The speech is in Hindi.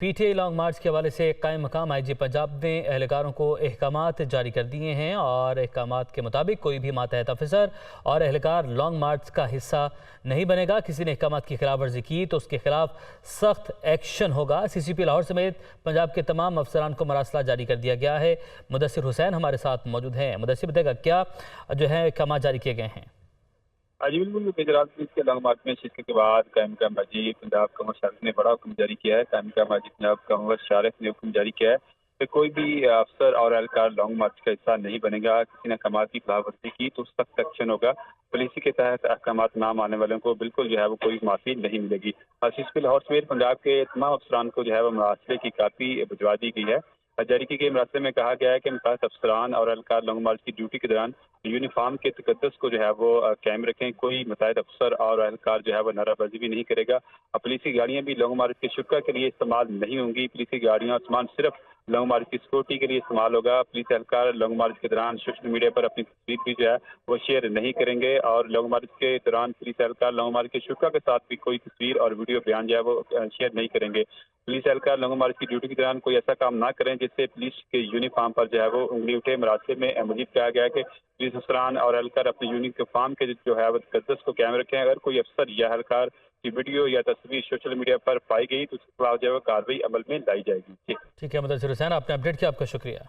पीटीआई लॉन्ग मार्च के हवाले से कायम मकाम आईजी पंजाब ने एहलकारों को अहकामात जारी कर दिए हैं और अहकामात के मुताबिक कोई भी मातहत अफसर और एहलकार लॉन्ग मार्च का हिस्सा नहीं बनेगा। किसी ने अहकामात की खिलाफ वर्जी की तो उसके खिलाफ सख्त एक्शन होगा। CCP लाहौर समेत पंजाब के तमाम अफसरान को मरासला जारी कर दिया गया है। मुदस्सिर हुसैन हमारे साथ मौजूद हैं। मुदस्सिर बताएगा क्या जो है अहकामात जारी किए गए हैं। जी बिल्कुल, गुजरात पुलिस के लॉन्ग मार्च में शिरकत के बाद कायम मकाम आईजी पंजाब कमर शारिक ने बड़ा हुक्म जारी किया है। कायम मकाम आईजी पंजाब कमर शारिक ने हुक्म जारी किया है कि कोई भी अफसर और एहलकार लॉन्ग मार्च का हिस्सा नहीं बनेगा। किसी ने अहकामात की खिलाफवर्जी की तो सख्त एक्शन होगा। पॉलिसी के तहत अहकामात ना मानने वालों को बिल्कुल जो है वो कोई माफी नहीं मिलेगी। CCP लाहौर समेत पंजाब के तमाम अफसरान को जो है वो मरासले की कापी भिजवा दी गई है। जारी की गई मरासले में कहा गया है कि मुताबिक अफसरान और एहलकार लॉन्ग मार्च की ड्यूटी के दौरान यूनिफॉर्म के तकद्दुस को जो है वो कायम रखें। कोई मुताबिक अफसर और एहलकार जो है वो नाराबाजी भी नहीं करेगा। पुलिस की गाड़ियां भी लॉन्ग मार्च के शुरा के लिए इस्तेमाल नहीं होंगी। पुलिस की गाड़ियां सामान सिर्फ लॉन्ग मार्च की सिक्योरिटी के लिए इस्तेमाल होगा। पुलिस एहलकार लॉन्ग मार्च के दौरान सोशल मीडिया पर अपनी तस्वीर भी जो है वो शेयर नहीं करेंगे और लॉन्ग मार्च के दौरान पुलिस एहलकार लॉन्ग मार्च के शुरा के साथ भी कोई तस्वीर और वीडियो बयान जो है वो शेयर नहीं करेंगे। पुलिस एहलकार लॉन्ग मार्च की ड्यूटी के दौरान कोई ऐसा काम ना करें जिससे पुलिस के यूनिफॉर्म पर जो है वो उंगली उठे। मरासले में मजीद कहा गया है कि पुलिस अफसरान और एहलकार अपने यूनिफॉर्म के जो है वो तकद्दुस को कायम रखें। अगर कोई अफसर या एहलकार की वीडियो या तस्वीर सोशल मीडिया पर पाई गई तो उसके खिलाफ जो है कार्रवाई अमल में लाई जाएगी। ठीक है मुदस्सिर हुसैन, आपने अपडेट किया, आपका शुक्रिया।